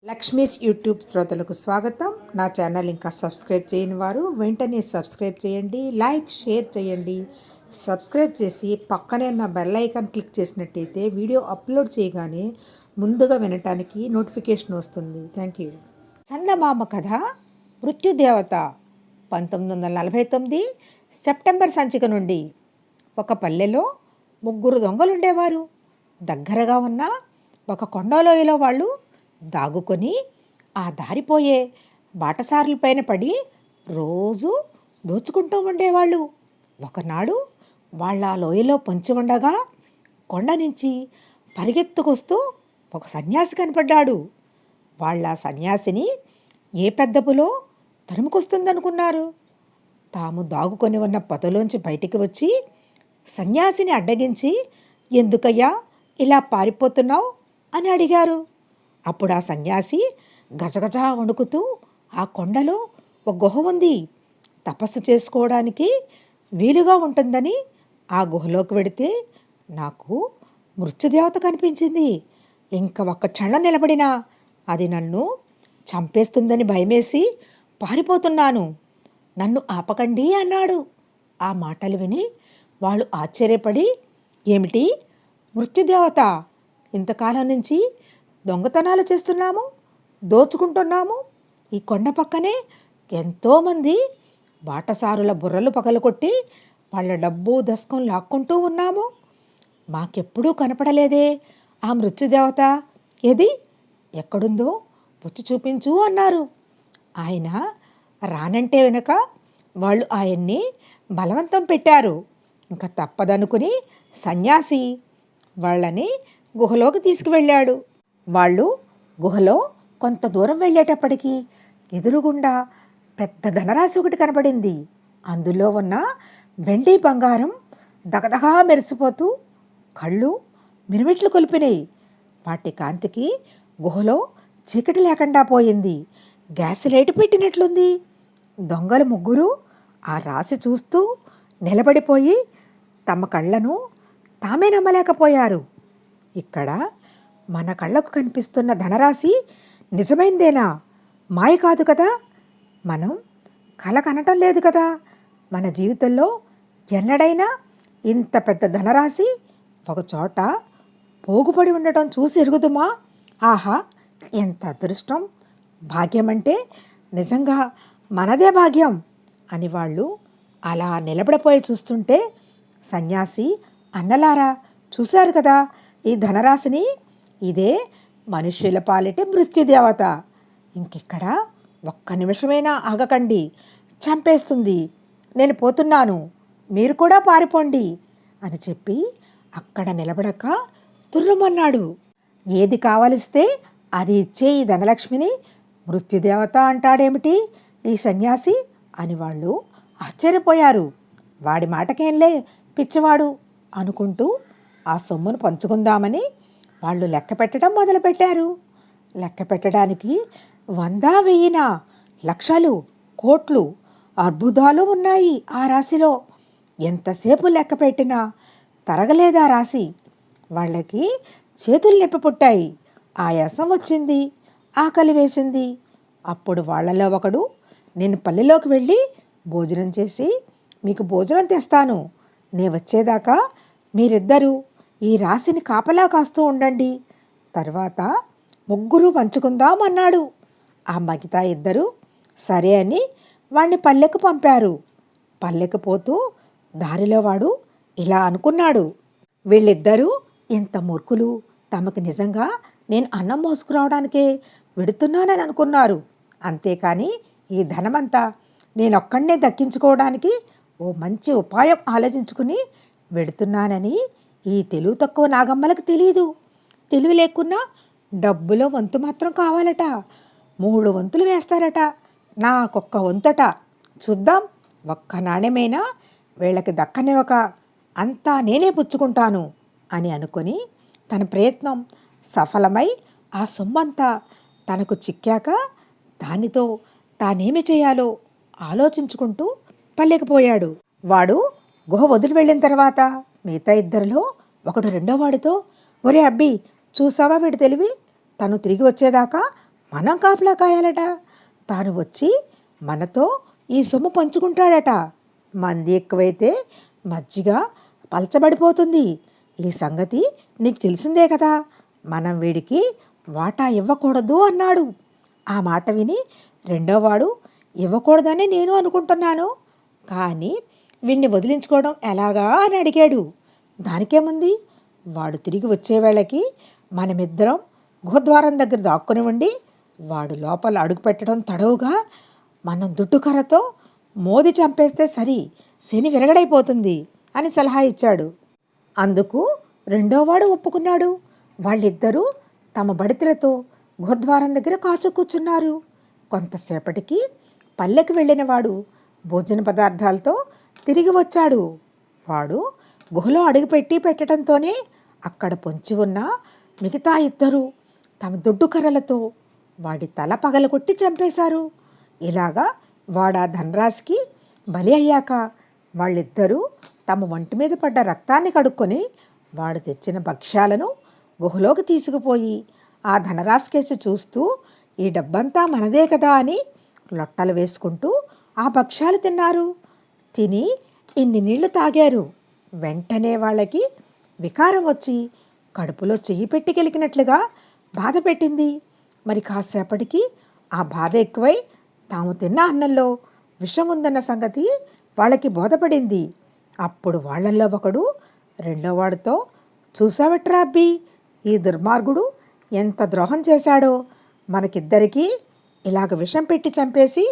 Lakshmi's YouTube శ్రోతలకు స్వాగతం. నా ఛానల్ ఇంకా సబ్స్క్రైబ్ చేయని వారు వెంటనే సబ్స్క్రైబ్ చేయండి, లైక్ షేర్ చేయండి. సబ్స్క్రైబ్ చేసి పక్కనే ఉన్న బెల్ ఐకాన్ క్లిక్ చేసినట్టయితే వీడియో అప్లోడ్ చేయగానే ముందుగా వినటానికి నోటిఫికేషన్ వస్తుంది. Thank you. చందమామ కథ మృత్యుదేవత 1949 సెప్టెంబర్ సంచిక నుండి. ఒక పల్లెలో 3 దొంగలుండేవారు. దగ్గరగా ఉన్న ఒక కొండలోయలో వాళ్ళు దాగుకొని ఆ దారిపోయే బాటసారులపైన పడి రోజు దోచుకుంటూ ఉండేవాళ్ళు. ఒకనాడు వాళ్ళ ఆ లోయలో పొంచి ఉండగా కొండ నుంచి పరిగెత్తుకొస్తూ ఒక సన్యాసి కనపడ్డాడు. వాళ్ళ సన్యాసిని ఏ పెద్దపులో తరుముకొస్తుందనుకున్నారు. తాము దాగుకొని ఉన్న పొదలోంచి బయటికి వచ్చి సన్యాసిని అడ్డగించి, ఎందుకయ్యా ఇలా పారిపోతున్నావు అని అడిగారు. అప్పుడు ఆ సన్యాసి గజగజ వణుకుతూ, ఆ కొండలో ఒక గుహ ఉంది, తపస్సు చేసుకోవడానికి వీలుగా ఉంటుందని ఆ గుహలోకి వెడితే నాకు మృత్యుదేవత కనిపించింది. ఇంకా ఒక్క క్షణం నిలబడినా అది నన్ను చంపేస్తుందని భయమేసి పారిపోతున్నాను, నన్ను ఆపకండి అన్నాడు. ఆ మాటలు విని వాళ్ళు ఆశ్చర్యపడి, ఏమిటి మృత్యుదేవత, ఇంతకాలం నుంచి దొంగతనాలు చేస్తున్నాము, దోచుకుంటున్నాము, ఈ కొండ పక్కనే ఎంతోమంది బాటసారుల బుర్రలు పగలకొట్టి వాళ్ళ డబ్బు దశకం లాక్కుంటూ ఉన్నాము, మాకెప్పుడూ కనపడలేదే ఆ మృత్యుదేవత, ఏది ఎక్కడుందో వచ్చి చూపించు అన్నారు. ఆయన రానంటే వెనుక వాళ్ళు ఆయన్ని బలవంతం పెట్టారు. ఇంకా తప్పదనుకుని సన్యాసి వాళ్ళని గుహలోకి తీసుకువెళ్ళాడు. వాళ్ళు గుహలో కొంత దూరం వెళ్ళేటప్పటికి ఎదురుగుండా పెద్ద ధనరాశి ఒకటి కనబడింది. అందులో ఉన్న వెండి బంగారం దగదగా మెరిసిపోతూ కళ్ళు మిరుమిట్లు కొలిపినాయి. వాటి కాంతికి గుహలో చీకటి లేకుండా పోయింది. గ్యాస్ లైట్ పెట్టినట్లుంది. దొంగలు 3 ఆ రాశి చూస్తూ నిలబడిపోయి తమ కళ్ళను తామే నమ్మలేకపోయారు. ఇక్కడ మన కళ్ళకు కనిపిస్తున్న ధనరాశి నిజమైందేనా, మాయ కాదు కదా, మనం కల కనటం లేదు కదా, మన జీవితంలో ఎన్నడైనా ఇంత పెద్ద ధనరాశి ఒక చోట పోగుపడి ఉండటం చూసి ఎరుగుదుమా, ఆహా ఎంత అదృష్టం, భాగ్యం అంటే నిజంగా మనదే భాగ్యం అని వాళ్ళు అలా నిలబడిపోయి చూస్తుంటే, సన్యాసి అన్నలారా చూశారు కదా ఈ ధనరాశిని, ఇదే మనుష్యుల పాలిటి మృత్యుదేవత, ఇంకెక్కడ ఒక్క నిమిషమైనా ఆగకండి, చంపేస్తుంది, నేను పోతున్నాను, మీరు కూడా పారిపోండి అని చెప్పి అక్కడ నిలబడక తుర్రుమన్నాడు. ఏది కావలిస్తే అది ఇచ్చే ఈ ధనలక్ష్మిని మృత్యుదేవత అంటాడేమిటి ఈ సన్యాసి అని వాళ్ళు ఆశ్చర్యపోయారు. వాడి మాటకేంలే పిచ్చివాడు అనుకుంటూ ఆ సొమ్మును పంచుకుందామని వాళ్ళు లెక్క పెట్టడం మొదలుపెట్టారు. లెక్క పెట్టడానికి 100, 1000, లక్షలు, కోట్లు, అర్బుదాలు ఉన్నాయి ఆ రాశిలో. ఎంతసేపు లెక్క పెట్టినా తరగలేదా రాశి. వాళ్ళకి చేతులు నొప్పి పుట్టాయి, ఆయాసం వచ్చింది, ఆకలి వేసింది. అప్పుడు వాళ్ళలో ఒకడు, నేను పల్లెలోకి వెళ్ళి భోజనం చేసి మీకు భోజనం తెస్తాను, నే వచ్చేదాకా మీరిద్దరూ ఈ రాశిని కాపలా కాస్తూ ఉండండి, తర్వాత 3 పంచుకుందాం అన్నాడు. ఆ మిగతా 2 సరే అని వాణ్ణి పల్లెకు పంపారు. పల్లెకు పోతూ దారిలో వాడు ఇలా అనుకున్నాడు, వీళ్ళిద్దరూ ఇంత మూర్ఖులు, తమకు నిజంగా నేను అన్నం మోసుకురావడానికే వెడుతున్నానని అనుకున్నారు, అంతేకాని ఈ ధనమంతా నేనొక్కడే దక్కించుకోవడానికి ఓ మంచి ఉపాయం ఆలోచించుకుని వెడుతున్నానని ఈ తెలివి తక్కువ నాగమ్మలకు తెలియదు. తెలివి లేకున్నా డబ్బులో వంతు మాత్రం కావాలట, 3 వంతులు వేస్తారట, నాకొక్క వంతట, చూద్దాం ఒక్క నాణ్యమైనా వీళ్ళకి దక్కనివ్వక అంతా నేనే పుచ్చుకుంటాను అని అనుకొని తన ప్రయత్నం సఫలమై ఆ సొమ్మంతా తనకు చిక్కాక దానితో తానేమి చేయాలో ఆలోచించుకుంటూ పల్లెకిపోయాడు. వాడు గుహ వదిలి వెళ్ళిన తర్వాత మిగతా 2లో ఒకడు రెండో వాడితో, ఒరే అబ్బి చూసావా వీడి తెలివి, తను తిరిగి వచ్చేదాకా మనం కాపలా కాయాలట. తాను వచ్చి మనతో ఈ సొమ్ము పంచుకుంటాడట. మంది ఎక్కువైతే మజ్జిగ పలచబడిపోతుంది. ఈ సంగతి నీకు తెలిసిందే కదా. మనం వీడికి వాటా ఇవ్వకూడదు అన్నాడు. ఆ మాట విని రెండోవాడు ఇవ్వకూడదని నేను అనుకుంటున్నాను, కానీ వీణ్ణి వదిలించుకోవడం ఎలాగా అని అడిగాడు. దానికేముంది, వాడు తిరిగి వచ్చేవేళకి మనమిద్దరం గుహద్వారం దగ్గర దాక్కుని ఉండి వాడు లోపల అడుగు పెట్టడం తడవుగా మనం దుడ్డుకర్రతో మోది చంపేస్తే సరి, శని విరగడైపోతుంది అని సలహా ఇచ్చాడు. అందుకు రెండోవాడు ఒప్పుకున్నాడు. వాళ్ళిద్దరూ తమ బడితలతో గుహద్వారం దగ్గర కాచు కూర్చున్నారు. కొంతసేపటికి పల్లెకి వెళ్ళినవాడు భోజన పదార్థాలతో తిరిగి వచ్చాడు. వాడు గుహలో అడుగుపెట్టి పెట్టడంతోనే అక్కడ పొంచి ఉన్న మిగతా ఇద్దరు తమ దుడ్డు కర్రలతో వాడి తల పగలగొట్టి చంపేశారు. ఇలాగా వాడా ధనరాశికి బలి అయ్యాక వాళ్ళిద్దరూ తమ ఒంటి మీద పడ్డ రక్తాన్ని కడుక్కొని వాడు తెచ్చిన భక్ష్యాలను గుహలోకి తీసుకుపోయి ఆ ధనరాశికేసి చూస్తూ ఈ డబ్బంతా మనదే కదా అని లొట్టలు వేసుకుంటూ ఆ భక్ష్యాలు తిన్నారు. తిని ఇన్ని నీళ్లు తాగారు. వెంటనే వాళ్ళకి వికారం వచ్చి కడుపులో చెయ్యి పెట్టి గెలికినట్లుగా బాధ పెట్టింది. మరి కాసేపటికి ఆ బాధ ఎక్కువై తాము తిన్న అన్నంలో విషం ఉందన్న సంగతి వాళ్ళకి బోధపడింది. అప్పుడు వాళ్ళల్లో ఒకడు రెండోవాడితో, చూసావట్రా అబ్బి, ఈ దుర్మార్గుడు ఎంత ద్రోహం చేశాడో, మనకిద్దరికీ ఇలాగ విషం పెట్టి చంపేసి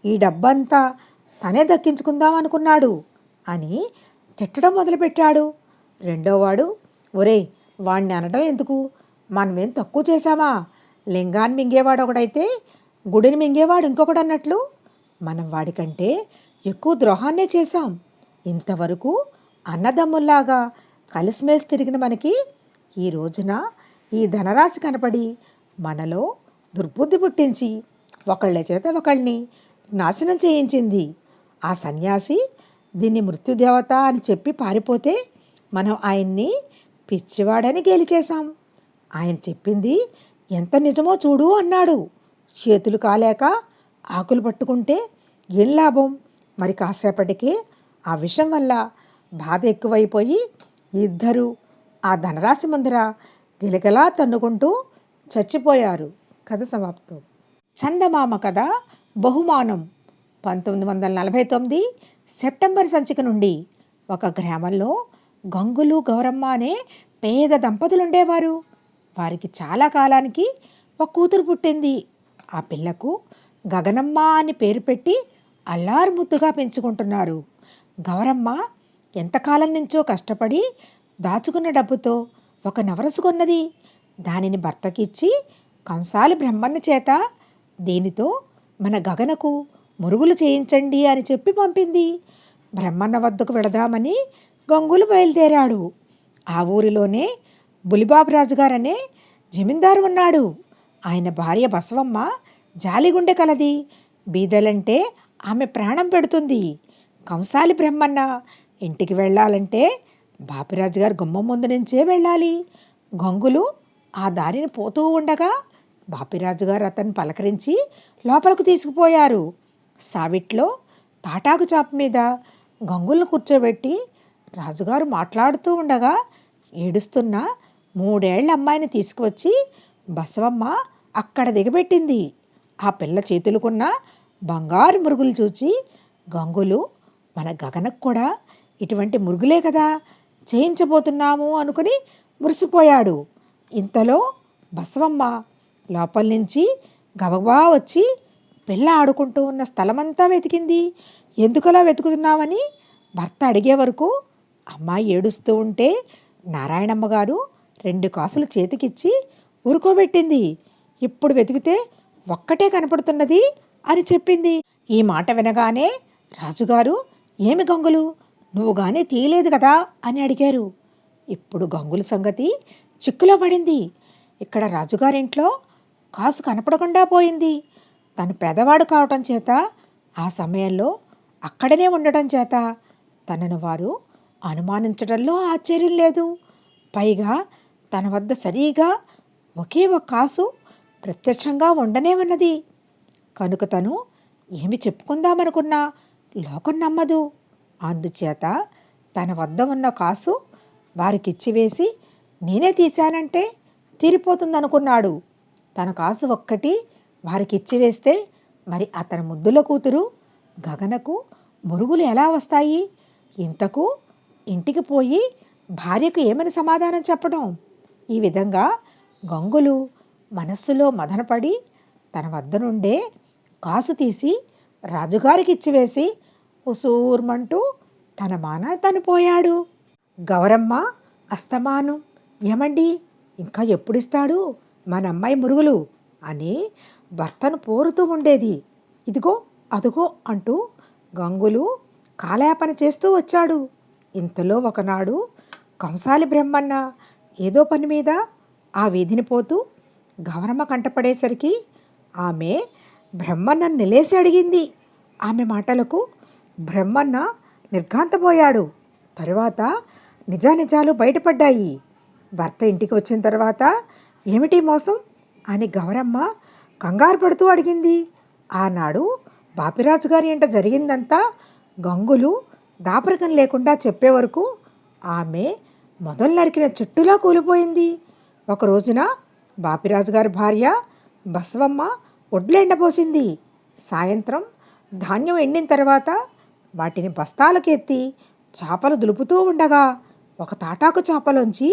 ఈ డబ్బంతా తనే దక్కించుకుందాం అనుకున్నాడు అని తిట్టడం మొదలుపెట్టాడు. రెండోవాడు, ఒరేయ్, వాణ్ణి అనడం ఎందుకు, మనమేం తక్కువ చేశామా? లింగాన్ని మింగేవాడు ఒకడైతే గుడిని మింగేవాడు ఇంకొకడు అన్నట్లు మనం వాడికంటే ఎక్కువ ద్రోహాన్నే చేశాం. ఇంతవరకు అన్నదమ్ముల్లాగా కలిసిమెలిసి తిరిగిన మనకి ఈ రోజున ఈ ధనరాశి కనపడి మనలో దుర్బుద్ధి పుట్టించి ఒకళ్ళ చేత ఒకళ్ళని నాశనం చేయించింది. ఆ సన్యాసి దీన్ని మృత్యుదేవత అని చెప్పి పారిపోతే మనం ఆయన్ని పిచ్చివాడని గేలిచేశాం. ఆయన చెప్పింది ఎంత నిజమో చూడు అన్నాడు. చేతులు కాలేక ఆకులు పట్టుకుంటే ఏం లాభం? మరి కాసేపటికి ఆ విషం వల్ల బాధ ఎక్కువైపోయి ఇద్దరూ ఆ ధనరాశి ముందర గిలగిలా తన్నుకుంటూ చచ్చిపోయారు. కథ సమాప్తం. చందమామ కథ బహుమానం. 1949 సెప్టెంబర్ సంచిక నుండి. ఒక గ్రామంలో గంగులు గౌరమ్మ అనే పేద దంపతులుండేవారు. వారికి చాలా కాలానికి ఒక కూతురు పుట్టింది. ఆ పిల్లకు గగనమ్మ అని పేరు పెట్టి అల్లారు ముద్దుగా పెంచుకుంటున్నారు. గౌరమ్మ ఎంతకాలం నుంచో కష్టపడి దాచుకున్న డబ్బుతో ఒక నవరసు కొన్నది. దానిని భర్తకిచ్చి కంసాలి బ్రహ్మన్న చేత దీనితో మన గగనకు మురుగులు చేయించండి అని చెప్పి పంపింది. బ్రహ్మన్న వద్దకు వెళదామని గంగులు బయలుదేరాడు. ఆ ఊరిలోనే బులిబాబురాజు గారనే జమీందారు ఉన్నాడు. ఆయన భార్య బసవమ్మ జాలిగుండె కలది. బీదలంటే ఆమె ప్రాణం పెడుతుంది. కంసాలి బ్రహ్మన్న ఇంటికి వెళ్ళాలంటే బాపిరాజు గారు గుమ్మం ముందు నుంచే వెళ్ళాలి. గంగులు ఆ దారిని పోతూ ఉండగా బాపిరాజు గారు అతన్ని పలకరించి లోపలకు తీసుకుపోయారు. సావిట్లో తాటాకు చాప మీద గంగులను కూర్చోబెట్టి రాజుగారు మాట్లాడుతూ ఉండగా ఏడుస్తున్న 3 ఏళ్ల అమ్మాయిని తీసుకువచ్చి బసవమ్మ అక్కడ దిగబెట్టింది. ఆ పిల్ల చేతులుకున్న బంగారు మురుగులు చూచి గంగులు, మన గగనకు కూడా ఇటువంటి మురుగులే కదా చేయించబోతున్నాము అనుకుని మురిసిపోయాడు. ఇంతలో బసవమ్మ లోపల నుంచి గబగబా వచ్చి పిల్ల ఆడుకుంటూ ఉన్న స్థలమంతా వెతికింది. ఎందుకలా వెతుకుతున్నావని భర్త అడిగే వరకు అమ్మాయి ఏడుస్తూ ఉంటే నారాయణమ్మ గారు 2 కాసులు చేతికిచ్చి ఊరుకోబెట్టింది. ఇప్పుడు వెతికితే ఒక్కటే కనపడుతున్నది అని చెప్పింది. ఈ మాట వినగానే రాజుగారు, ఏమి గంగులు, నువ్వు గానీ తీయలేదు కదా అని అడిగారు. ఇప్పుడు గంగుల సంగతి చిక్కులో పడింది. ఇక్కడ రాజుగారింట్లో కాసు కనపడకుండా పోయింది. తను పెదవాడు కావటం చేత, ఆ సమయంలో అక్కడనే ఉండటం చేత తనను వారు అనుమానించడంలో ఆశ్చర్యం లేదు. పైగా తన వద్ద సరిగా ఒకే ఒక కాసు ప్రత్యక్షంగా ఉండనే ఉన్నది. కనుక తను ఏమి చెప్పుకుందామనుకున్నా లోకం నమ్మదు. అందుచేత తన వద్ద ఉన్న కాసు వారికిచ్చివేసి నేనే తీశానంటే తీరిపోతుందనుకున్నాడు. తన కాసు ఒక్కటి వారికిచ్చివేస్తే మరి అతని ముద్దుల కూతురు గగనకు మురుగులు ఎలా వస్తాయి? ఇంతకు ఇంటికి పోయి భార్యకు ఏమని సమాధానం చెప్పడం? ఈ విధంగా గంగులు మనస్సులో మదనపడి తన వద్ద నుండే కాసు తీసి రాజుగారికి ఇచ్చివేసి ఉసూర్మంటూ తన మాన తను పోయాడు. గౌరమ్మ అస్తమానం ఏమండి ఇంకా ఎప్పుడిస్తాడు మన అమ్మాయి మురుగులు అని భర్తను పోరుతూ ఉండేది. ఇదిగో అదుగో అంటూ గంగులు కాలయాపన చేస్తూ వచ్చాడు. ఇంతలో ఒకనాడు కంసాలి బ్రహ్మన్న ఏదో పని మీద ఆ వీధిని పోతూ గౌరమ్మ కంటపడేసరికి ఆమె బ్రహ్మన్నను నిలేసి అడిగింది. ఆమె మాటలకు బ్రహ్మన్న నిర్ఘాంతపోయాడు. తరువాత నిజానిజాలు బయటపడ్డాయి. భర్త ఇంటికి వచ్చిన తర్వాత ఏమిటి మోసం అని గౌరమ్మ కంగారు పడుతూ అడిగింది. ఆనాడు బాపిరాజు గారి ఇంట జరిగిందంతా గంగులు దాపరికం లేకుండా చెప్పే వరకు ఆమె మొదలు నరికిన చెట్టులా కూలిపోయింది. ఒక రోజున బాపిరాజు గారి భార్య బసవమ్మ ఒడ్లు ఎండపోసింది. సాయంత్రం ధాన్యం ఎండిన తర్వాత వాటిని బస్తాలకు ఎత్తి చేపలు దులుపుతూ ఉండగా ఒక తాటాకు చేపలోంచి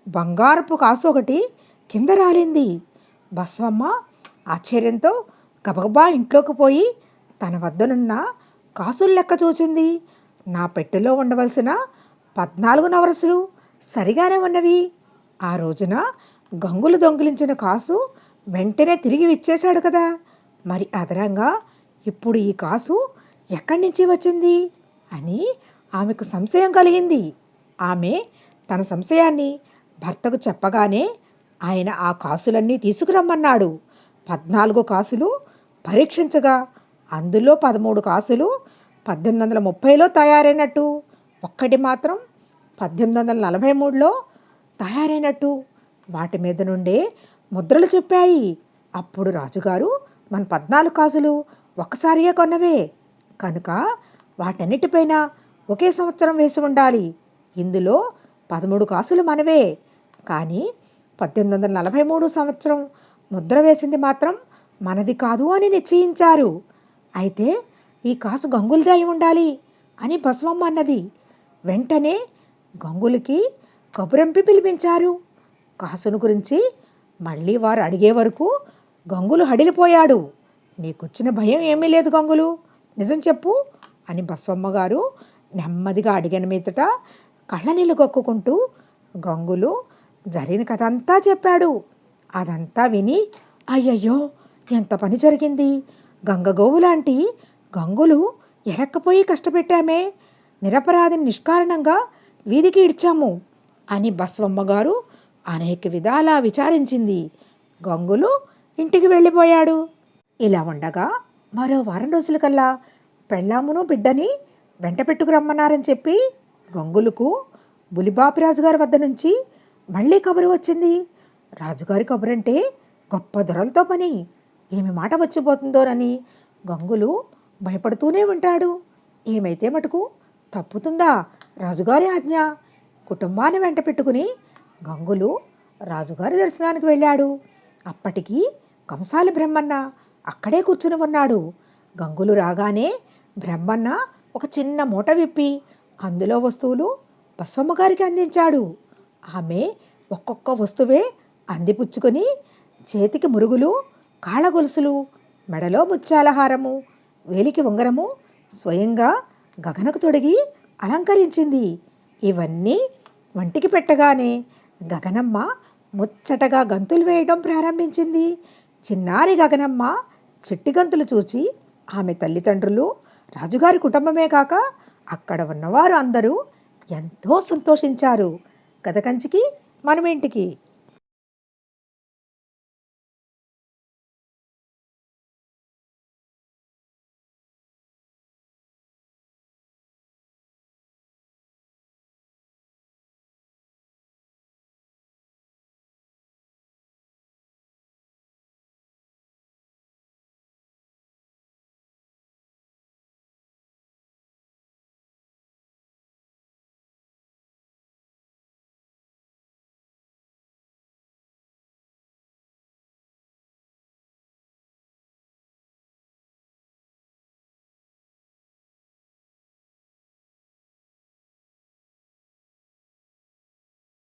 బంగారపు కాసు ఒకటి కింద రాలింది. బసవమ్మ ఆశ్చర్యంతో గబగబా ఇంట్లోకి పోయి తన వద్దనున్న కాసులు లెక్క చూచింది. నా పెట్టెలో ఉండవలసిన 14 నవరసులు సరిగానే ఉన్నవి. ఆ రోజున గంగులు దొంగిలించిన కాసు వెంటనే తిరిగి ఇచ్చేశాడు కదా, మరి అదనంగా ఇప్పుడు ఈ కాసు ఎక్కడి నుంచి వచ్చింది అని ఆమెకు సంశయం కలిగింది. ఆమె తన సంశయాన్ని భర్తకు చెప్పగానే ఆయన ఆ కాసులన్నీ తీసుకురమ్మన్నాడు. 14 కాసులు పరీక్షించగా అందులో 13 కాసులు 1830లో తయారైనట్టు, ఒక్కటి మాత్రం 1843లో తయారైనట్టు వాటి మీద నుండే ముద్రలు చెప్పాయి. అప్పుడు రాజుగారు మన 14 కాసులు ఒక్కసారిగా కొన్నవే కనుక వాటన్నిటిపైన ఒకే సంవత్సరం వేసి ఉండాలి. ఇందులో 13 కాసులు మనవే, కానీ 1843 సంవత్సరం ముద్ర వేసింది మాత్రం మనది కాదు అని నిశ్చయించారు. అయితే ఈ కాసు గంగులది అయి ఉండాలి అని బసవమ్మ అన్నది. వెంటనే గంగులకి కబురంపి పిలిపించారు. కాసును గురించి మళ్ళీ వారు అడిగే వరకు గంగులు హడిలిపోయాడు. నీకొచ్చిన భయం ఏమీ లేదు గంగులు, నిజం చెప్పు అని బసవమ్మ గారు నెమ్మదిగా అడిగిన మీదట కళ్ళనీళ్ళు కక్కుకుంటూ గంగులు జరిగిన కథ అంతా చెప్పాడు. అదంతా విని అయ్యయ్యో ఎంత పని జరిగింది, గంగగోవు లాంటి గంగులు ఎరక్కపోయి కష్టపెట్టామే, నిరపరాధిని నిష్కారణంగా వీధికి ఇడ్చాము అని బసవమ్మ గారు అనేక విధాలా విచారించింది. గంగులు ఇంటికి వెళ్ళిపోయాడు. ఇలా ఉండగా మరో వారం రోజులకల్లా పెళ్ళామును బిడ్డని వెంట పెట్టుకురమ్మన్నారని చెప్పి గంగులకు బులిబాపిరాజు గారి వద్ద నుంచి మళ్ళీ కబురు వచ్చింది. రాజుగారి కబురంటే గొప్ప ధరలతో పని, ఏమి మాట వచ్చిపోతుందోనని గంగులు భయపడుతూనే ఉంటాడు. ఏమైతే మటుకు తప్పుతుందా రాజుగారి ఆజ్ఞ. కుటుంబాన్ని వెంట పెట్టుకుని గంగులు రాజుగారి దర్శనానికి వెళ్ళాడు. అప్పటికి కంసాలి బ్రహ్మన్న అక్కడే కూర్చుని ఉన్నాడు. గంగులు రాగానే బ్రహ్మన్న ఒక చిన్న మూట విప్పి అందులో వస్తువులు బసవమ్మ గారికి అందించాడు. ఆమె ఒక్కొక్క వస్తువే అందిపుచ్చుకొని చేతికి మురుగులు, కాళ్ళ గొలుసులు, మెడలో ముత్యాలహారము, వేలికి ఉంగరము స్వయంగా గగనకు తొడిగి అలంకరించింది. ఇవన్నీ వంటికి పెట్టగానే గగనమ్మ ముచ్చటగా గంతులు వేయడం ప్రారంభించింది. చిన్నారి గగనమ్మ చిట్టి గంతులు చూచి ఆమె తల్లిదండ్రులు, రాజుగారి కుటుంబమే కాక అక్కడ ఉన్నవారు అందరూ ఎంతో సంతోషించారు. కథ కంచికి మనమేంటికి.